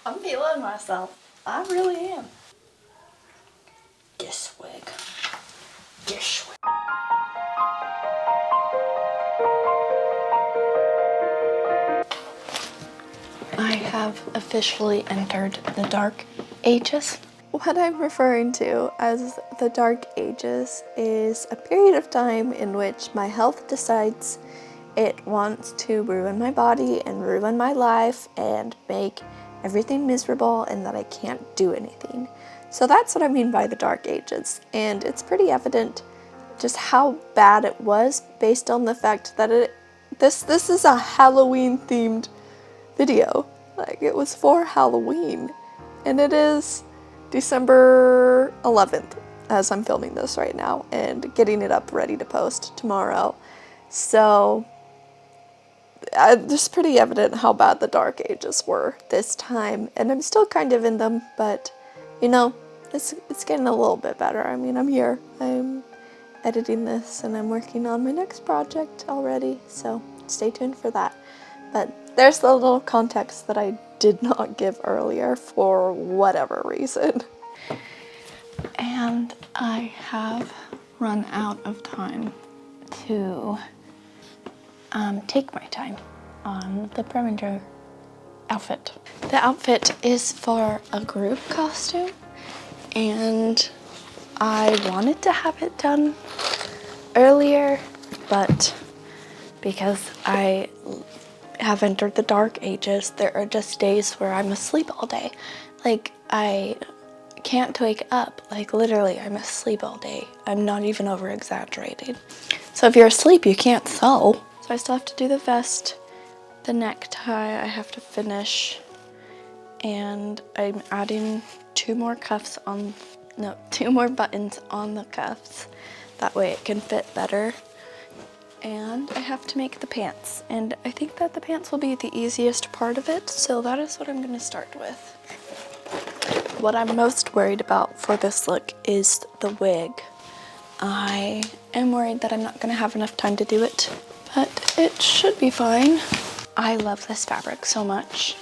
I'm feeling myself. I really am. This wig. This wig. I have officially entered the dark ages. What I'm referring to as the dark ages is a period of time in which my health decides it wants to ruin my body and ruin my life and make everything miserable and that I can't do anything. So that's what I mean by the dark ages, and it's pretty evident just how bad it was based on the fact that this is a Halloween themed video. Like, it was for Halloween, and it is December 11th as I'm filming this right now and getting it up ready to post tomorrow. So it's pretty evident how bad the dark ages were this time, and I'm still kind of in them, but you know, it's getting a little bit better. I mean, I'm here, I'm editing this, and I'm working on my next project already, so stay tuned for that. But there's the little context that I did not give earlier for whatever reason. And I have run out of time to take my time on the Preminger outfit. The outfit is for a group costume, and I wanted to have it done earlier, but because I have entered the dark ages, there are just days where I'm asleep all day. Like, I can't wake up. Like, literally, I'm asleep all day. I'm not even over exaggerating. So if you're asleep, you can't sew. So I still have to do the vest, the necktie I have to finish, and I'm adding two more buttons on the cuffs. That way it can fit better. And I have to make the pants, and I think that the pants will be the easiest part of it, so that is what I'm going to start with. What I'm most worried about for this look is the wig. I am worried that I'm not going to have enough time to do it, but it should be fine. I love this fabric so much,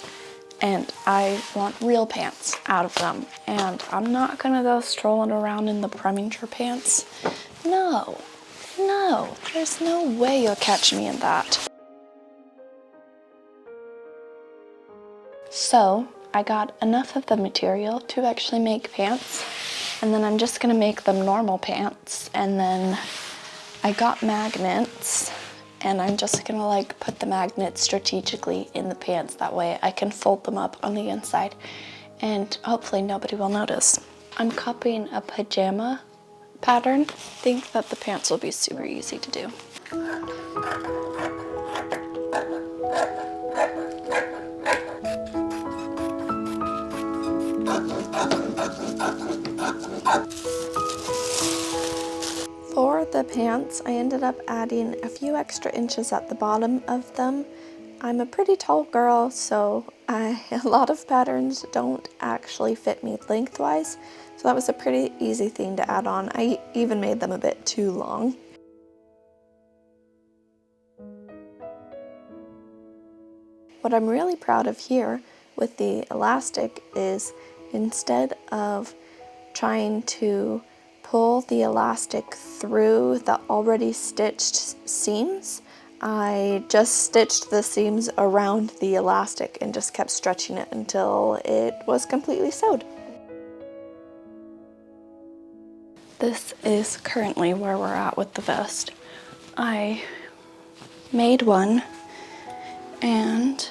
and I want real pants out of them, and I'm not going to go strolling around in the Preminger pants. No. No, there's no way you'll catch me in that. So, I got enough of the material to actually make pants, and then I'm just gonna make them normal pants, and then I got magnets, and I'm just gonna like put the magnets strategically in the pants. That way I can fold them up on the inside, and hopefully nobody will notice. I'm copying a pajama pattern. I think that the pants will be super easy to do. For the pants, I ended up adding a few extra inches at the bottom of them. I'm a pretty tall girl, so a lot of patterns don't actually fit me lengthwise. So that was a pretty easy thing to add on. I even made them a bit too long. What I'm really proud of here with the elastic is, instead of trying to pull the elastic through the already stitched seams, I just stitched the seams around the elastic and just kept stretching it until it was completely sewed. This is currently where we're at with the vest. I made one and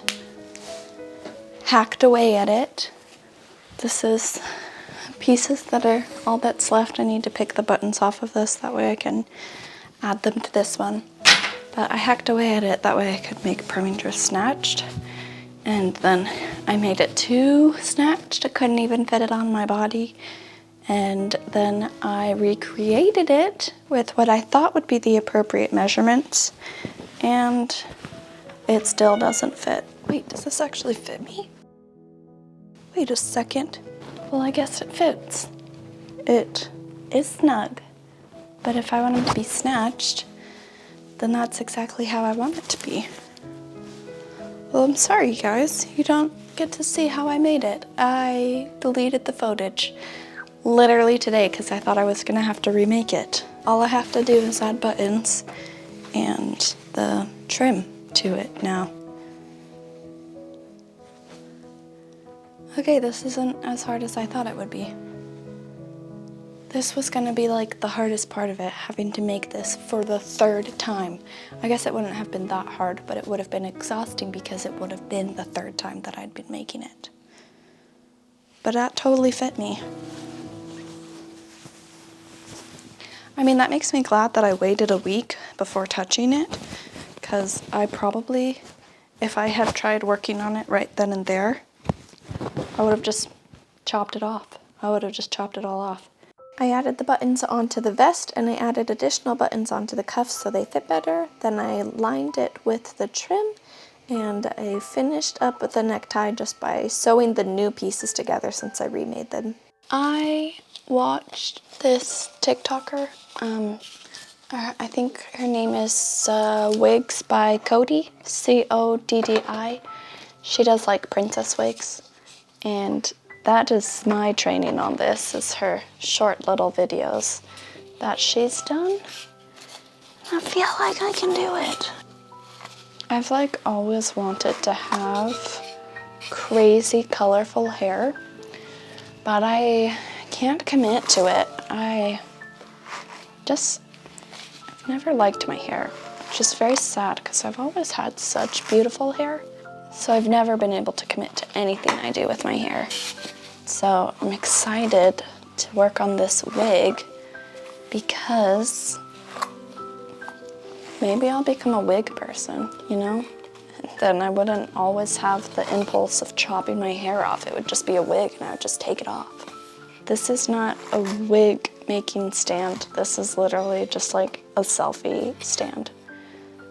hacked away at it. This is pieces that are all that's left. I need to pick the buttons off of this, that way I can add them to this one. But I hacked away at it, that way I could make Preminger snatched. And then I made it too snatched, I couldn't even fit it on my body. And then I recreated it with what I thought would be the appropriate measurements, and it still doesn't fit. Wait, does this actually fit me? Wait a second. Well, I guess it fits. It is snug, but if I want it to be snatched, then that's exactly how I want it to be. Well, I'm sorry, guys. You don't get to see how I made it. I deleted the footage literally today because I thought I was gonna have to remake it. All I have to do is add buttons and the trim to it now. Okay, this isn't as hard as I thought it would be. This was gonna be like the hardest part of it, having to make this for the 3rd time. I guess it wouldn't have been that hard, but it would have been exhausting because it would have been the 3rd time that I'd been making it. But that totally fit me. I mean, that makes me glad that I waited a week before touching it, because I probably, if I had tried working on it right then and there, I would have just chopped it off. I would have just chopped it all off. I added the buttons onto the vest and I added additional buttons onto the cuffs so they fit better. Then I lined it with the trim and I finished up with the necktie just by sewing the new pieces together since I remade them. I watched this TikToker, I think her name is Wigs by Cody, C-O-D-D-I. She does like princess wigs, and that is my training on this, is her short little videos that she's done. I feel like I can do it. I've like always wanted to have crazy colorful hair, but I can't commit to it. I've never liked my hair, which is very sad because I've always had such beautiful hair. So I've never been able to commit to anything I do with my hair. So I'm excited to work on this wig because maybe I'll become a wig person, you know? Then I wouldn't always have the impulse of chopping my hair off. It would just be a wig and I would just take it off. This is not a wig making stand. This is literally just like a selfie stand,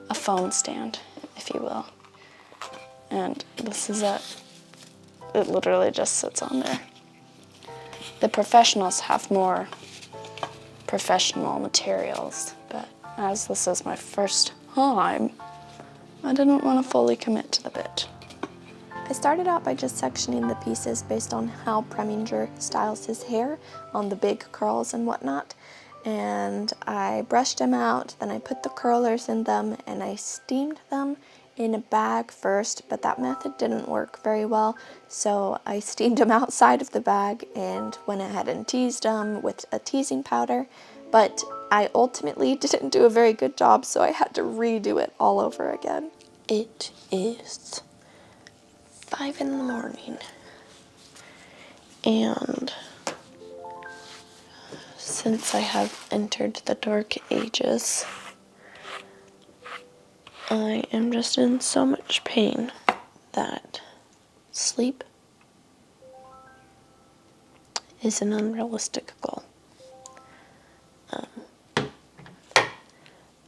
a phone stand, if you will. And this is it. It literally just sits on there. The professionals have more professional materials, but as this is my first time, I didn't want to fully commit to the bit. I started out by just sectioning the pieces based on how Preminger styles his hair on the big curls and whatnot. And I brushed them out, then I put the curlers in them and I steamed them in a bag first, but that method didn't work very well, so I steamed them outside of the bag and went ahead and teased them with a teasing powder, but I ultimately didn't do a very good job, so I had to redo it all over again. It is 5 in the morning, and since I have entered the dark ages, I am just in so much pain that sleep is an unrealistic goal.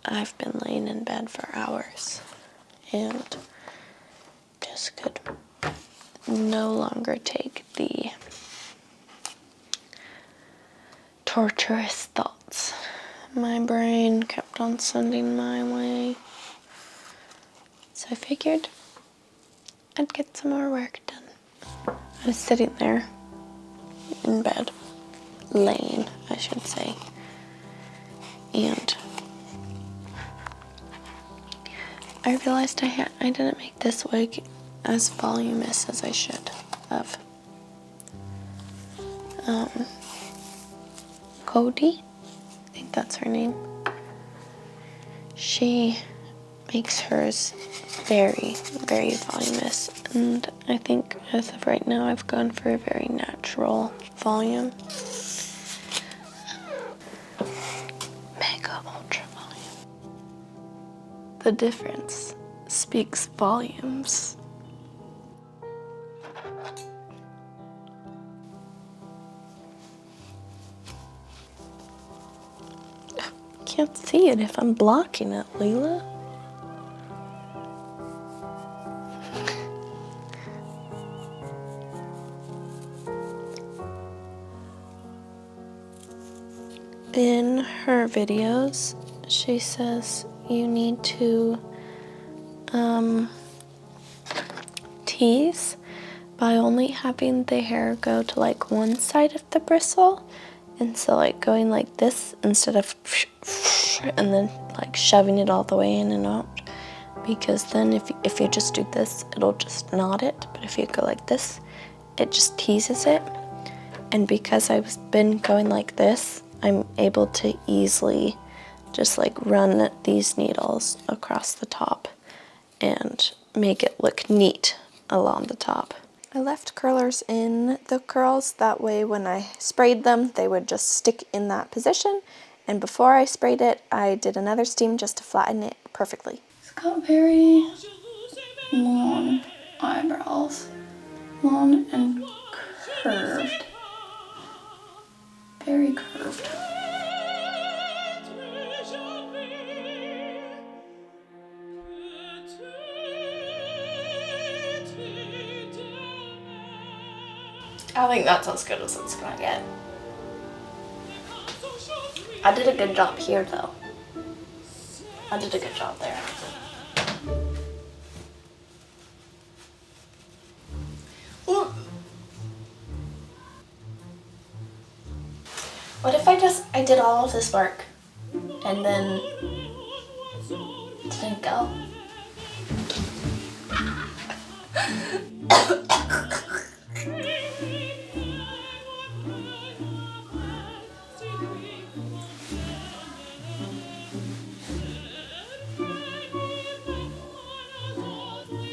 I've been laying in bed for hours and just could no longer take the torturous thoughts my brain kept on sending my way. So I figured I'd get some more work done. I was sitting there in bed, laying, I should say, and I realized I didn't make this wig as voluminous as I should have. Cody, I think that's her name. She makes hers very, very voluminous, and I think as of right now I've gone for a very natural volume. Mega ultra volume. The difference speaks volumes. Can't see it if I'm blocking it, Leela. In her videos, she says you need to tease by only having the hair go to like one side of the bristle, and so like going like this instead of and then like shoving it all the way in and out, because then if you just do this, it'll just knot it, but if you go like this, it just teases it. And because I've been going like this, I'm able to easily just like run these needles across the top and make it look neat along the top. I left curlers in the curls, that way when I sprayed them, they would just stick in that position. And before I sprayed it, I did another steam just to flatten it perfectly. It's got very long eyebrows, long and curved, very curved. I think that's as good as it's gonna get. I did a good job here though. I did a good job there. What if I did all of this work and then didn't go?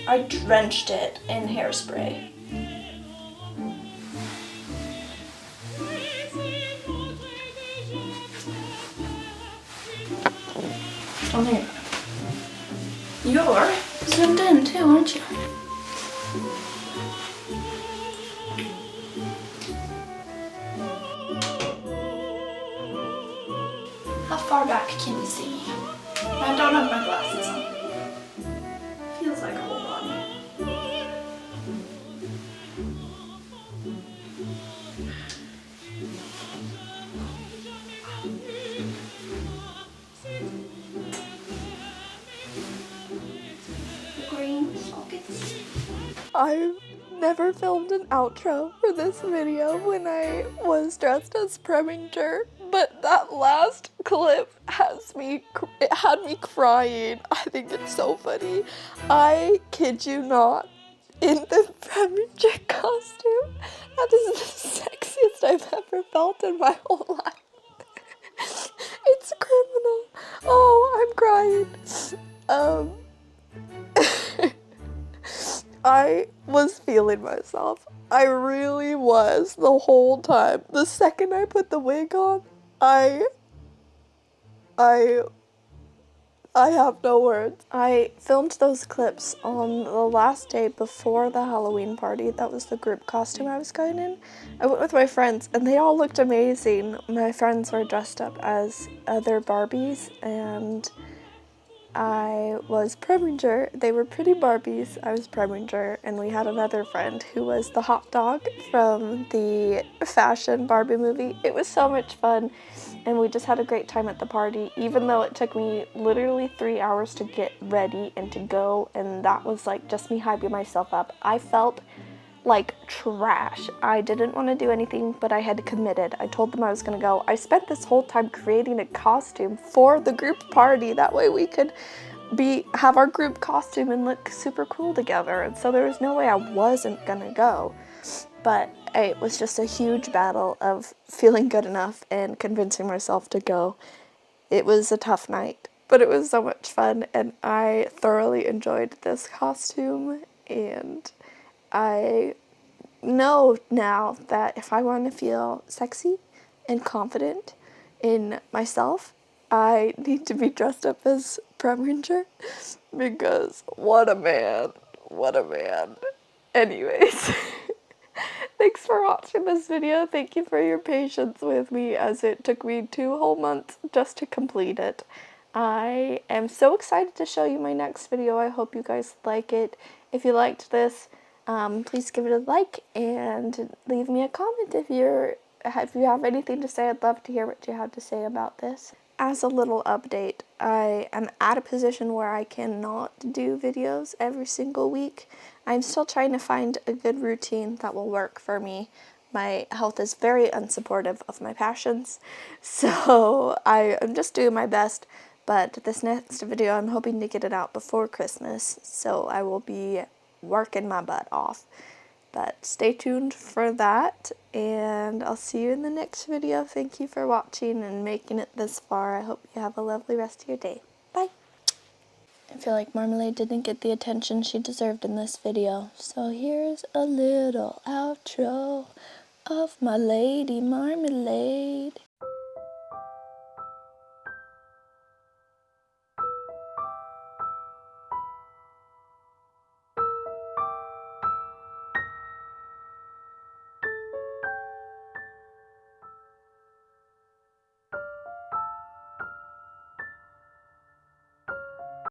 I drenched it in hairspray. Come here. You're zoomed in too, aren't you? How far back can you see me? I don't have my glasses on. Feels like a whole lot. Green sockets. I've never filmed an outro for this video when I was dressed as Preminger, but that last clip it had me crying. I think it's so funny. I kid you not, in the Preminger costume, that is the sexiest I've ever felt in my whole life. It's criminal. Oh, I'm crying. I was feeling myself. I really was the whole time. The second I put the wig on, I have no words. I filmed those clips on the last day before the Halloween party. That was the group costume I was going in. I went with my friends and they all looked amazing. My friends were dressed up as other Barbies and I was Preminger. They were pretty Barbies. I was Preminger, and we had another friend who was the hot dog from the fashion Barbie movie. It was so much fun, and we just had a great time at the party, even though it took me literally 3 hours to get ready and to go, and that was like just me hyping myself up. I felt like trash. I didn't want to do anything, but I had committed. I told them I was going to go. I spent this whole time creating a costume for the group party. That way we could have our group costume and look super cool together. And so there was no way I wasn't going to go. But it was just a huge battle of feeling good enough and convincing myself to go. It was a tough night, but it was so much fun, and I thoroughly enjoyed this costume, and I know now that if I want to feel sexy and confident in myself, I need to be dressed up as Preminger, because what a man, what a man. Anyways, thanks for watching this video. Thank you for your patience with me as it took me 2 whole months just to complete it. I am so excited to show you my next video. I hope you guys like it. If you liked this, please give it a like and leave me a comment if you have anything to say. I'd love to hear what you have to say about this. as a little update, I am at a position where I cannot do videos every single week. I'm still trying to find a good routine that will work for me. My health is very unsupportive of my passions, so I am just doing my best. But this next video, I'm hoping to get it out before Christmas, so I will be working my butt off. But stay tuned for that, and I'll see you in the next video. Thank you for watching and making it this far. I hope you have a lovely rest of your day. Bye! I feel like Marmalade didn't get the attention she deserved in this video, so here's a little outro of my lady Marmalade.